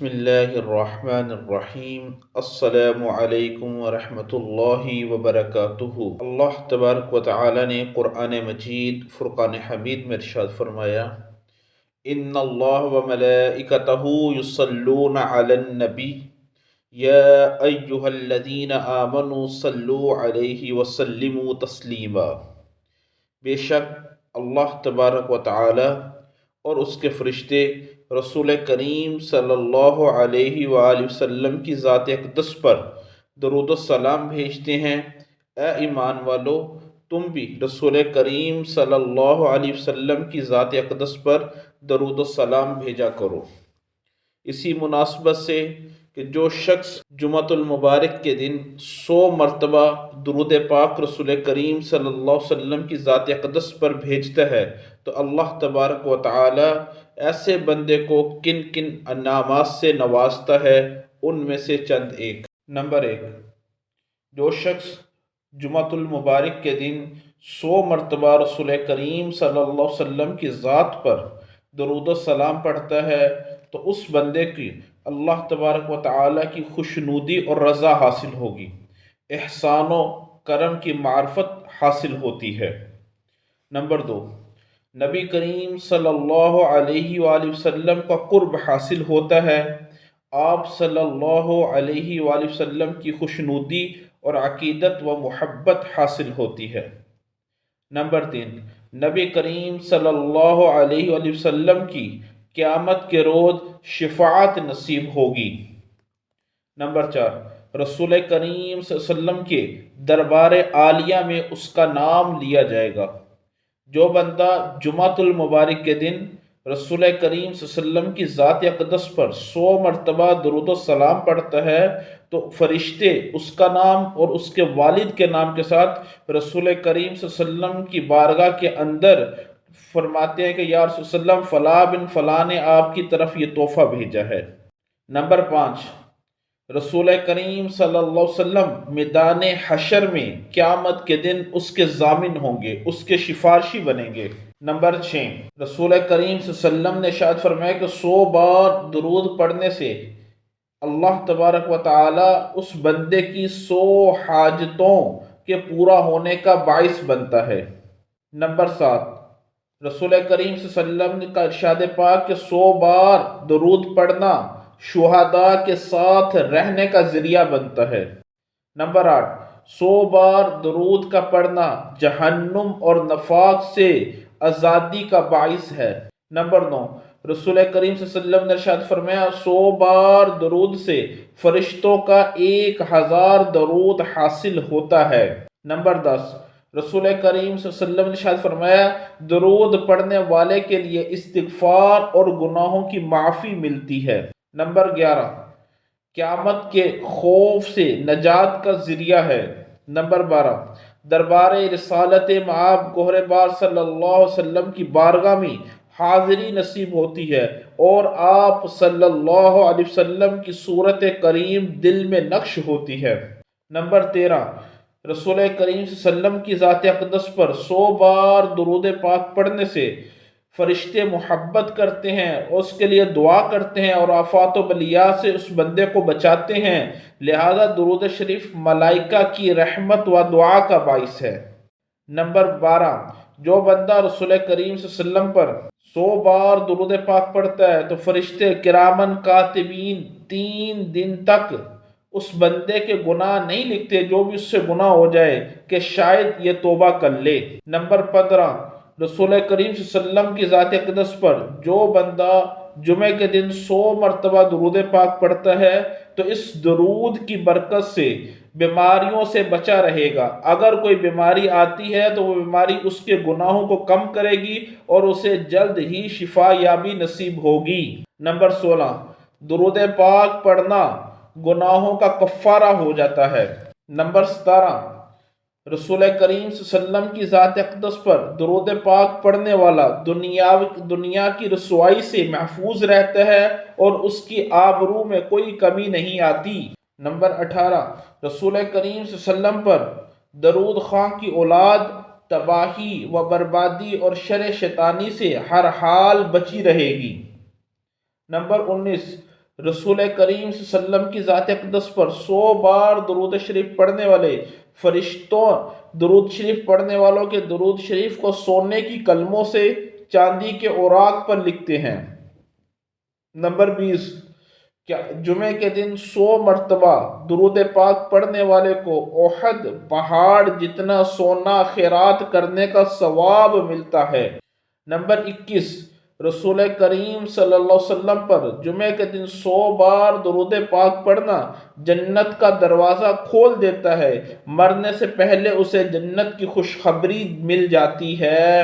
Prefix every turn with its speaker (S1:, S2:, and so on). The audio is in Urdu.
S1: بسم اللہ الرحمن الرحیم۔ السلام علیکم ورحمۃ اللہ وبرکاتہ۔ اللہ تبارک و تعالی نے قرآن مجید فرقان حمید میں ارشاد فرمایا، ان اللہ وملائکتہ یصلون علی النبی یا ایہا الذین آمنوا صلوا علیہ وسلموا تسلیما۔ بے شک اللہ تبارک و تعالی اور اس کے فرشتے رسول کریم صلی اللہ علیہ وآلہ وسلم کی ذات اقدس پر درود و سلام بھیجتے ہیں۔ اے ایمان والو، تم بھی رسول کریم صلی اللہ علیہ وسلم کی ذات اقدس پر درود و سلام بھیجا کرو۔ اسی مناسبت سے کہ جو شخص جمعۃ المبارک کے دن 100 مرتبہ درود پاک رسول کریم صلی اللہ علیہ وسلم کی ذات اقدس پر بھیجتا ہے تو اللہ تبارک و تعالی ایسے بندے کو کن کن انعامات سے نوازتا ہے، ان میں سے چند ایک۔ نمبر 1، جو شخص جمعۃ المبارک کے دن 100 مرتبہ رسول کریم صلی اللہ علیہ وسلم کی ذات پر درود و سلام پڑھتا ہے تو اس بندے کی اللہ تبارک و تعالی کی خوشنودی اور رضا حاصل ہوگی، احسان و کرم کی معرفت حاصل ہوتی ہے۔ نمبر 2، نبی کریم صلی اللہ علیہ وآلہ وسلم کا قرب حاصل ہوتا ہے، آپ صلی اللہ علیہ وآلہ وسلم کی خوشنودی اور عقیدت و محبت حاصل ہوتی ہے۔ نمبر 3، نبی کریم صلی اللہ علیہ وآلہ وسلم کی قیامت کے روز شفاعت نصیب ہوگی۔ نمبر 4، رسول کریم صلی اللہ علیہ وسلم کے دربار عالیہ میں اس کا نام لیا جائے گا۔ جو بندہ جمعۃ المبارک کے دن رسول کریم صلی اللہ علیہ وسلم کی ذات اقدس پر 100 مرتبہ درود و سلام پڑھتا ہے تو فرشتے اس کا نام اور اس کے والد کے نام کے ساتھ رسول کریم صلی اللہ علیہ وسلم کی بارگاہ کے اندر فرماتے ہیں کہ یا رسول اللہ علیہ وسلم فلاں بن فلاں نے آپ کی طرف یہ تحفہ بھیجا ہے۔ نمبر 5، رسول کریم صلی اللہ علیہ وسلم میدان حشر میں قیامت کے دن اس کے ضامن ہوں گے، اس کے سفارشی بنیں گے۔ نمبر 6، رسول کریم صلی اللہ علیہ وسلم نے ارشاد فرمایا کہ 100 بار درود پڑھنے سے اللہ تبارک و تعالی اس بندے کی 100 حاجتوں کے پورا ہونے کا باعث بنتا ہے۔ نمبر 7، رسول کریم صلی اللہ علیہ وسلم کا ارشاد پاک کہ 100 بار درود پڑھنا شہداء کے ساتھ رہنے کا ذریعہ بنتا ہے۔ نمبر 8، 100 بار درود کا پڑھنا جہنم اور نفاق سے آزادی کا باعث ہے۔ نمبر 9، رسول کریم صلی اللہ علیہ وسلم نے ارشاد فرمایا 100 بار درود سے فرشتوں کا 1000 درود حاصل ہوتا ہے۔ نمبر 10، رسول کریم صلی اللہ علیہ وسلم نے ارشاد فرمایا درود پڑھنے والے کے لیے استغفار اور گناہوں کی معافی ملتی ہے۔ نمبر 11، قیامت کے خوف سے نجات کا ذریعہ ہے۔ نمبر 12، دربار رسالت مآب گوہر بار صلی اللہ علیہ وسلم کی بارگاہ میں حاضری نصیب ہوتی ہے اور آپ صلی اللہ علیہ وسلم کی صورت کریم دل میں نقش ہوتی ہے۔ نمبر 13، رسول کریم صلی اللہ علیہ وسلم کی ذات اقدس پر 100 بار درود پاک پڑھنے سے فرشتے محبت کرتے ہیں، اس کے لیے دعا کرتے ہیں اور آفات و بلیات سے اس بندے کو بچاتے ہیں، لہذا درود شریف ملائکہ کی رحمت و دعا کا باعث ہے۔ نمبر 12، جو بندہ رسول کریم صلی اللہ علیہ وسلم پر 100 بار درود پاک پڑھتا ہے تو فرشتے کرامن کاتبین 3 دن تک اس بندے کے گناہ نہیں لکھتے جو بھی اس سے گناہ ہو جائے کہ شاید یہ توبہ کر لے۔ نمبر 15، رسول کریم صلی اللہ علیہ وسلم کی ذات اقدس پر جو بندہ جمعے کے دن 100 مرتبہ درود پاک پڑھتا ہے تو اس درود کی برکت سے بیماریوں سے بچا رہے گا۔ اگر کوئی بیماری آتی ہے تو وہ بیماری اس کے گناہوں کو کم کرے گی اور اسے جلد ہی شفا یابی نصیب ہوگی۔ نمبر 16، درود پاک پڑھنا گناہوں کا کفارہ ہو جاتا ہے۔ نمبر 17، رسول کریم صلی اللہ علیہ وسلم کی ذات اقدس پر درود پاک پڑھنے والا دنیا کی رسوائی سے محفوظ رہتا ہے اور اس کی آبرو میں کوئی کمی نہیں آتی۔ نمبر 18، رسول کریم صلی اللہ علیہ وسلم پر درود خواں کی اولاد تباہی و بربادی اور شر شیطانی سے ہر حال بچی رہے گی۔ نمبر 19، رسول کریم صلی اللہ علیہ وسلم کی ذات اقدس پر 100 بار درود شریف پڑھنے والے فرشتوں درود شریف پڑھنے والوں کے درود شریف کو سونے کی قلموں سے چاندی کے اوراق پر لکھتے ہیں۔ نمبر 20، کیا جمعے کے دن 100 مرتبہ درود پاک پڑھنے والے کو احد پہاڑ جتنا سونا خیرات کرنے کا ثواب ملتا ہے۔ نمبر 21، رسول کریم صلی اللہ علیہ وسلم پر جمعے کے دن 100 بار درود پاک پڑھنا جنت کا دروازہ کھول دیتا ہے، مرنے سے پہلے اسے جنت کی خوشخبری مل جاتی ہے۔